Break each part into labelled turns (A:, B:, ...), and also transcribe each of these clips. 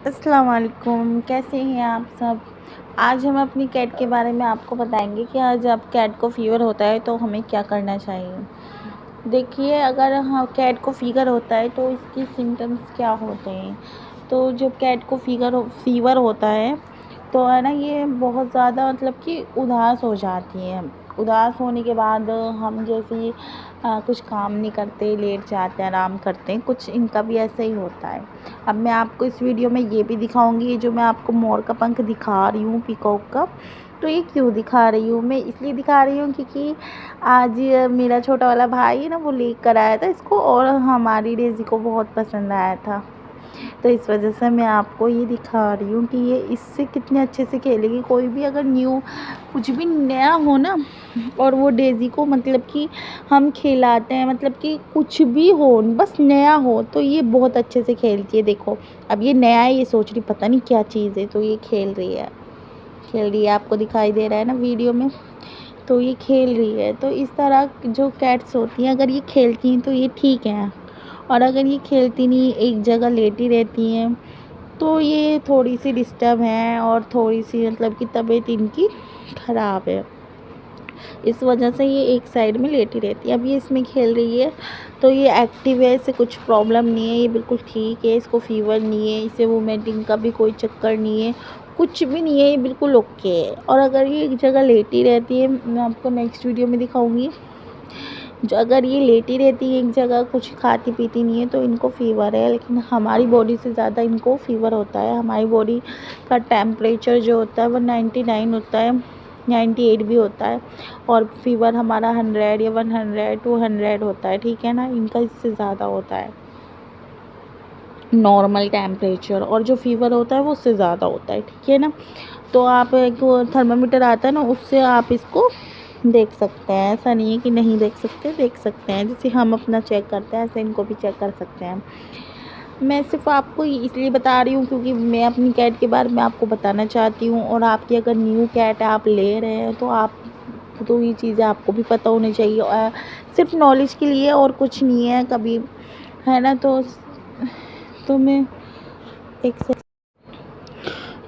A: अस्सलाम वालेकुम, कैसे हैं आप सब। आज हम अपनी कैट के बारे में आपको बताएंगे कि आज जब कैट को फ़ीवर होता है तो हमें क्या करना चाहिए। देखिए, अगर हाँ कैट को फ़ीवर होता है तो इसकी सिम्टम्स क्या होते हैं। तो जब कैट को फ़ीवर होता है तो है ना, ये बहुत ज़्यादा मतलब कि उदास हो जाती है। उदास होने के बाद हम जैसे ही कुछ काम नहीं करते, लेट जाते हैं, आराम करते हैं, कुछ इनका भी ऐसा ही होता है। अब मैं आपको इस वीडियो में ये भी दिखाऊंगी, ये जो मैं आपको मोर का पंख दिखा रही हूँ, पीकॉक का। तो ये क्यों दिखा रही हूँ, मैं इसलिए दिखा रही हूँ क्योंकि आज मेरा छोटा वाला भाई है ना, वो लेकर आया था इसको और हमारी डेज़ी को बहुत पसंद आया था। तो इस वजह से मैं आपको ये दिखा रही हूँ कि ये इससे कितने अच्छे से खेलेगी। कोई भी अगर न्यू कुछ भी नया हो ना, और वो डेज़ी को मतलब कि हम खिलाते हैं, मतलब कि कुछ भी हो बस नया हो तो ये बहुत अच्छे से खेलती है। देखो, अब ये नया है, ये सोच रही पता नहीं क्या चीज़ है, तो ये खेल रही है, आपको दिखाई दे रहा है ना वीडियो में। तो ये खेल रही है। तो इस तरह जो कैट्स होती हैं, अगर ये खेलती हैं तो ये ठीक है, और अगर ये खेलती नहीं, एक जगह लेटी रहती हैं, तो ये थोड़ी सी डिस्टर्ब हैं और थोड़ी सी मतलब कि तबीयत इनकी ख़राब है। इस वजह से ये एक साइड में लेटी रहती है। अब ये इसमें खेल रही है तो ये एक्टिव है, इसे कुछ प्रॉब्लम नहीं है, ये बिल्कुल ठीक है, इसको फ़ीवर नहीं है, इसे वोमिटिंग का भी कोई चक्कर नहीं है, कुछ भी नहीं है, ये बिल्कुल ओके है। और अगर ये एक जगह लेटी रहती है, मैं आपको नेक्स्ट वीडियो में दिखाऊंगी, जो अगर ये लेटी रहती है एक जगह, कुछ खाती पीती नहीं है, तो इनको फ़ीवर है। लेकिन हमारी बॉडी से ज़्यादा इनको फ़ीवर होता है। हमारी बॉडी का टेम्परेचर जो होता है वो 99 होता है, 98 भी होता है, और फ़ीवर हमारा 100 या 100 200 होता है, ठीक है ना। इनका इससे ज़्यादा होता है नॉर्मल टेम्परेचर, और जो फ़ीवर होता है वो उससे ज़्यादा होता है, ठीक है ना। तो आप एक थर्मामीटर आता है ना, उससे आप इसको देख सकते हैं। ऐसा नहीं है कि नहीं देख सकते, देख सकते हैं। जैसे हम अपना चेक करते हैं ऐसे इनको भी चेक कर सकते हैं। मैं सिर्फ आपको इसलिए बता रही हूँ क्योंकि मैं अपनी कैट के बारे में आपको बताना चाहती हूँ, और आपकी अगर न्यू कैट आप ले रहे हैं तो आप तो ये चीज़ें आपको भी पता होनी चाहिए, सिर्फ नॉलेज के लिए और कुछ नहीं है कभी, है ना। तो मैं एक से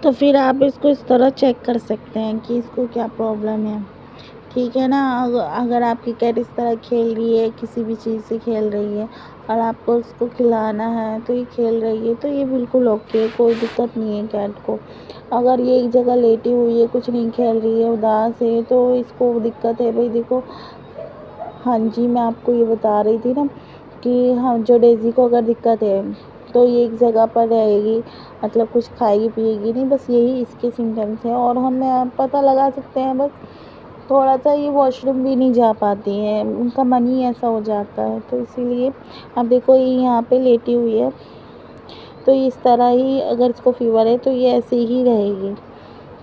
A: तो फिर आप इसको इस तरह चेक कर सकते हैं कि इसको क्या प्रॉब्लम है, ठीक है ना। अगर आपकी कैट इस तरह खेल रही है, किसी भी चीज़ से खेल रही है, और आपको उसको खिलाना है तो ये खेल रही है, तो ये बिल्कुल ओके है, कोई दिक्कत नहीं है कैट को। अगर ये एक जगह लेटी हुई है, कुछ नहीं खेल रही है, उदास है, तो इसको दिक्कत है भाई। देखो, हाँ जी, मैं आपको ये बता रही थी ना कि हाँ, जो डेज़ी को अगर दिक्कत है तो ये एक जगह पर रहेगी, मतलब कुछ खाएगी पिएगी नहीं, बस यही इसके सिम्टम्स हैं। और हम पता लगा सकते हैं, बस थोड़ा सा ये वॉशरूम भी नहीं जा पाती हैं, उनका मन ही ऐसा हो जाता है, तो इसीलिए। अब देखो, ये यहाँ पे लेटी हुई है, तो इस तरह ही अगर इसको फ़ीवर है तो ये ऐसे ही रहेगी,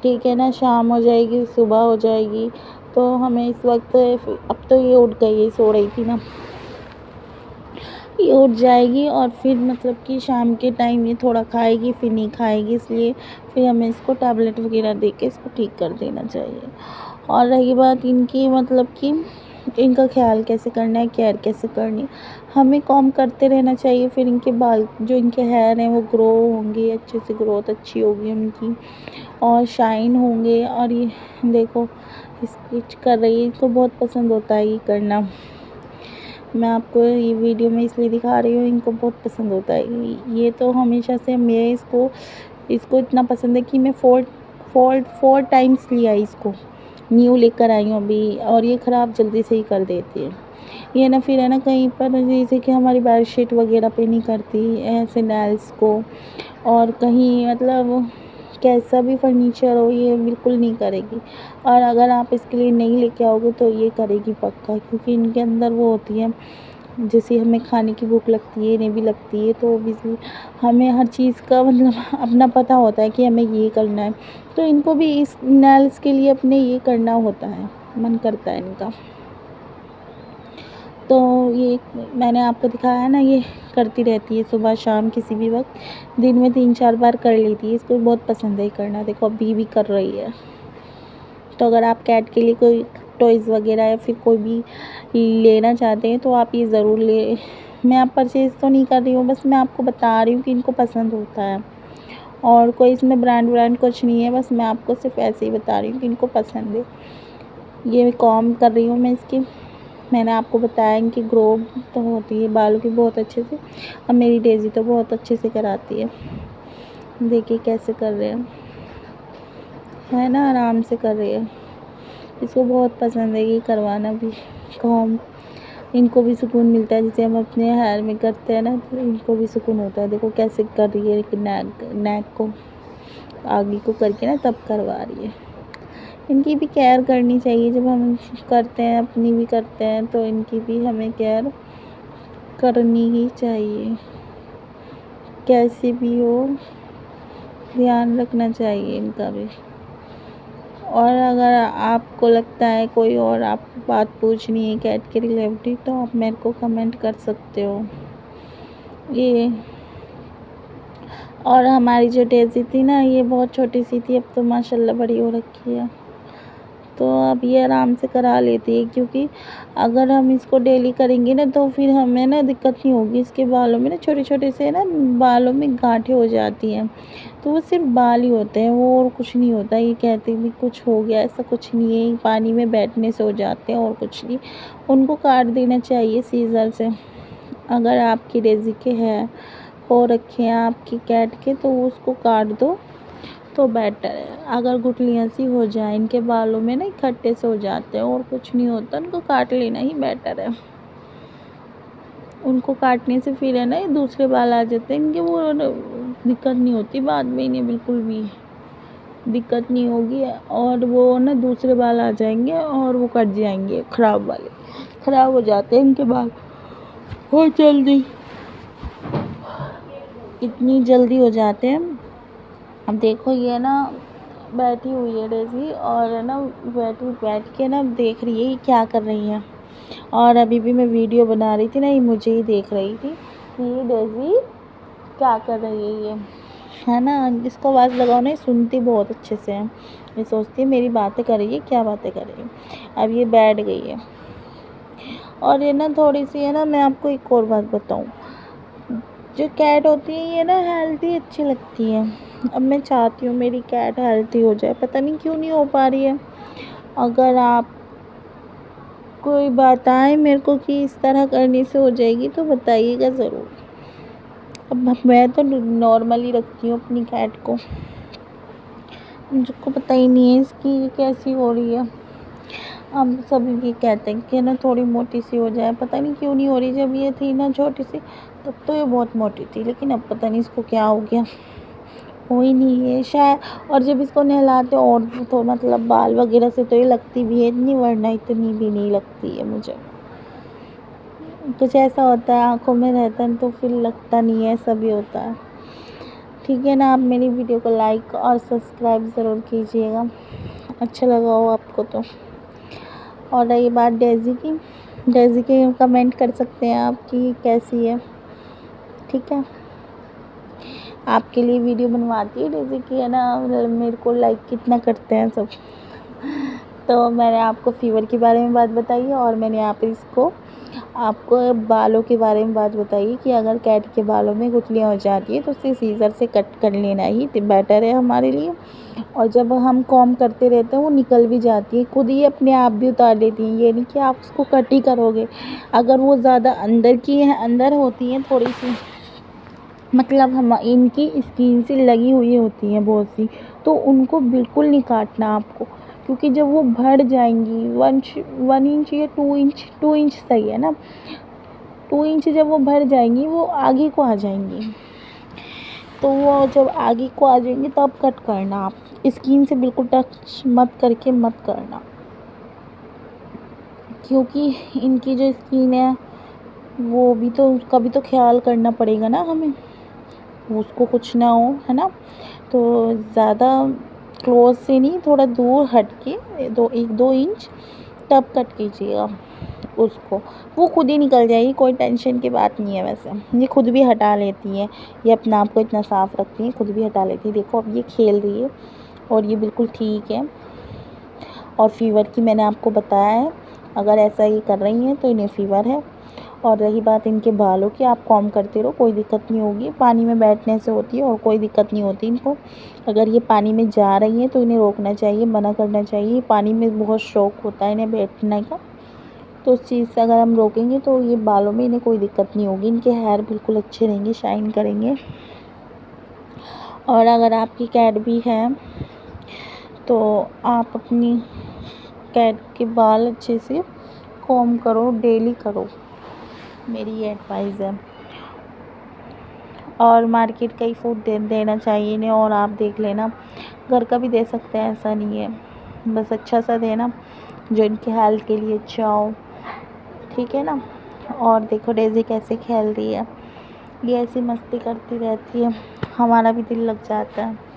A: ठीक है ना। शाम हो जाएगी, सुबह हो जाएगी, तो हमें इस वक्त, अब तो ये उठ गई है, सो रही थी ना, ये उठ जाएगी और फिर मतलब कि शाम के टाइम ये थोड़ा खाएगी, फिर नहीं खाएगी, इसलिए फिर हमें इसको टैबलेट वगैरह दे के इसको ठीक कर देना चाहिए। और रही बात इनकी, मतलब कि इनका ख्याल कैसे करना है, केयर कैसे करनी, हमें कॉम करते रहना चाहिए। फिर इनके बाल, जो इनके हेयर हैं, वो ग्रो होंगे, अच्छे से ग्रोथ अच्छी होगी उनकी, और शाइन होंगे। और ये देखो, स्केच कर रही है, इसको बहुत पसंद होता है ये करना। मैं आपको ये वीडियो में इसलिए दिखा रही हूँ, इनको बहुत पसंद होता है ये। तो हमेशा से मैं इसको इतना पसंद है कि मैं फोर टाइम्स लिया इसको, न्यू लेकर आई हूँ अभी, और ये ख़राब जल्दी से ही कर देती है ये ना। फिर है ना, कहीं पर जैसे कि हमारी बेडशीट वगैरह पे नहीं करती ऐसे नेल्स को, और कहीं मतलब कैसा भी फर्नीचर हो ये बिल्कुल नहीं करेगी। और अगर आप इसके लिए नहीं लेके आओगे तो ये करेगी पक्का, क्योंकि इनके अंदर वो होती है, जैसे हमें खाने की भूख लगती है, इन्हें भी लगती है, तो ऑब्वियसली हमें हर चीज़ का मतलब अपना पता होता है कि हमें ये करना है, तो इनको भी इस नेल्स के लिए अपने ये करना होता है, मन करता है इनका। तो ये मैंने आपको दिखाया है ना, ये करती रहती है सुबह शाम, किसी भी वक्त, दिन में 3-4 बार कर लेती है, इसको बहुत पसंद है करना। देखो, अभी भी कर रही है। तो अगर आप कैट के लिए कोई टॉयज़ वगैरह या फिर कोई भी लेना चाहते हैं तो आप ये ज़रूर ले। मैं आप परचेज़ तो नहीं कर रही हूँ, बस मैं आपको बता रही हूँ कि इनको पसंद होता है। और कोई इसमें ब्रांड कुछ नहीं है, बस मैं आपको सिर्फ ऐसे ही बता रही हूँ कि इनको पसंद है। ये कॉम्ब कर रही हूँ मैं इसकी। मैंने आपको बताया इनकी ग्रो तो होती है बालों की बहुत अच्छे से। अब मेरी डेज़ी तो बहुत अच्छे से कराती है। देखिए कैसे कर रहे हैं, है ना, आराम से कर रही है। इसको बहुत पसंद है ये करवाना भी कॉम्ब। इनको भी सुकून मिलता है, जैसे हम अपने हेयर में करते हैं ना, तो इनको भी सुकून होता है। देखो कैसे कर रही है, नेक को आगे को करके ना तब करवा रही है। इनकी भी केयर करनी चाहिए, जब हम करते हैं अपनी भी करते हैं तो इनकी भी हमें केयर करनी ही चाहिए। कैसे भी हो ध्यान रखना चाहिए इनका भी। और अगर आपको लगता है कोई और आपको बात पूछनी है कैट के रिलेटेड तो आप मेरे को कमेंट कर सकते हो। ये और हमारी जो डेज़ी थी ना, ये बहुत छोटी सी थी, अब तो माशाल्लाह बड़ी हो रखी है। तो अब ये आराम से करा लेती है, क्योंकि अगर हम इसको डेली करेंगे ना तो फिर हमें ना दिक्कत नहीं होगी। इसके बालों में ना छोटे छोटे से ना बालों में गांठें हो जाती हैं, तो वो सिर्फ बाल ही होते हैं, वो और कुछ नहीं होता। ये कहते भी कुछ हो गया, ऐसा कुछ नहीं है, पानी में बैठने से हो जाते हैं और कुछ नहीं। उनको काट देना चाहिए सीज़र से। अगर आपकी डेज़ी के है हो रखे हैं आपकी कैट के, तो उसको काट दो तो बेटर है। अगर गुठलियाँ सी हो जाए इनके बालों में ना, इकट्ठे से हो जाते हैं और कुछ नहीं होता, उनको काट लेना ही बेटर है। उनको काटने से फिर है ना ये दूसरे बाल आ जाते हैं इनके, वो दिक्कत नहीं होती बाद में, इन्हें बिल्कुल भी दिक्कत नहीं होगी। और वो ना दूसरे बाल आ जाएंगे और वो कट जाएंगे, ख़राब वाले ख़राब हो जाते हैं इनके बाल बहुत जल्दी, इतनी जल्दी हो जाते हैं। अब देखो ये ना बैठी हुई है डेज़ी, और ना बैठ के ना देख रही है ये क्या कर रही है। और अभी भी मैं वीडियो बना रही थी ना, ये मुझे ही देख रही थी कि ये डेज़ी क्या कर रही है ये, है ना। इसको आवाज़ लगाओ ना, ये सुनती बहुत अच्छे से है। ये सोचती है मेरी बातें कर रही है, क्या बातें कर रही है। अब ये बैठ गई है। और ये ना थोड़ी सी है ना, मैं आपको एक और बात बताऊँ, जो कैट होती है ये ना हेल्दी अच्छी लगती है। अब मैं चाहती हूँ मेरी कैट हेल्दी हो जाए, पता नहीं क्यों नहीं हो पा रही है। अगर आप कोई बताएं मेरे को कि इस तरह करने से हो जाएगी तो बताइएगा ज़रूर। अब मैं तो नॉर्मली रखती हूँ अपनी कैट को, मुझको पता ही नहीं है इसकी कैसी हो रही है। अब सब ये कहते हैं कि ना थोड़ी मोटी सी हो जाए, पता नहीं क्यों नहीं हो रही। जब ये थी ना छोटी सी तब तो ये बहुत मोटी थी, लेकिन अब पता नहीं इसको क्या हो गया, हो ही नहीं है शायद। और जब इसको नहलाते और तो मतलब बाल वगैरह से तो ये लगती भी है इतनी, वरना इतनी भी नहीं लगती है मुझे। कुछ ऐसा होता है आँखों में रहता है तो फिर लगता नहीं है, ऐसा भी होता है। ठीक है ना, आप मेरी वीडियो को लाइक और सब्सक्राइब ज़रूर कीजिएगा, अच्छा लगा हो आपको तो। और रही बात डेज़ी की, डेज़ी के कमेंट कर सकते हैं आप कि कैसी है, ठीक है। आपके लिए वीडियो बनवाती है डेज़ी की, है ना, मेरे को लाइक कितना करते हैं सब। तो मैंने आपको फ़ीवर के बारे में बात बताई है, और मैंने आपको बालों के बारे में बात बताई कि अगर कैट के बालों में गुठलियाँ हो जाती है तो उसे सीज़र से कट कर लेना ही बेटर है हमारे लिए। और जब हम कॉम्ब करते रहते हैं वो निकल भी जाती है, खुद ही अपने आप भी उतार लेती हैं। ये नहीं कि आप उसको कट ही करोगे। अगर वो ज़्यादा अंदर होती हैं थोड़ी सी, मतलब हम इनकी स्किन से लगी हुई होती हैं बहुत सी, तो उनको बिल्कुल नहीं काटना आपको, क्योंकि जब वो बढ़ जाएंगी 1 इंच या 2 इंच सही है ना, 2 इंच जब वो बढ़ जाएंगी वो आगे को आ जाएंगी, तो वो जब आगे को आ जाएंगी तब कट करना। आप स्किन से बिल्कुल टच मत करना, क्योंकि इनकी जो स्किन है वो भी तो, उसका भी तो ख्याल करना पड़ेगा ना हमें, उसको कुछ ना हो, है ना। तो ज़्यादा क्लोज से नहीं, थोड़ा दूर हट के 1-2 इंच तब कट कीजिएगा उसको। वो खुद ही निकल जाएगी, कोई टेंशन की बात नहीं है। वैसे ये खुद भी हटा लेती है, ये अपने आप को इतना साफ़ रखती है, खुद भी हटा लेती है। देखो अब ये खेल रही है और ये बिल्कुल ठीक है। और फ़ीवर की मैंने आपको बताया है, अगर ऐसा ये कर रही हैं तो इन्हें फ़ीवर है। और रही बात इनके बालों की, आप कॉम करते रहो, कोई दिक्कत नहीं होगी। पानी में बैठने से होती है और कोई दिक्कत नहीं होती इनको। अगर ये पानी में जा रही हैं तो इन्हें रोकना चाहिए, मना करना चाहिए। पानी में बहुत शौक होता है इन्हें बैठने का, तो उस चीज़ से अगर हम रोकेंगे तो ये बालों में इन्हें कोई दिक्कत नहीं होगी। इनके हेयर बिल्कुल अच्छे रहेंगे, शाइन करेंगे। और अगर आपकी कैट भी है तो आप अपनी कैट के बाल अच्छे से कॉम करो, डेली करो, मेरी ये एडवाइस है। और मार्केट का ही फूड देना चाहिए इन्हें। और आप देख लेना, घर का भी दे सकते हैं, ऐसा नहीं है, बस अच्छा सा देना जो इनकी हेल्थ के लिए अच्छा हो, ठीक है ना। और देखो डेज़ी कैसे खेल रही है, ये ऐसी मस्ती करती रहती है, हमारा भी दिल लग जाता है।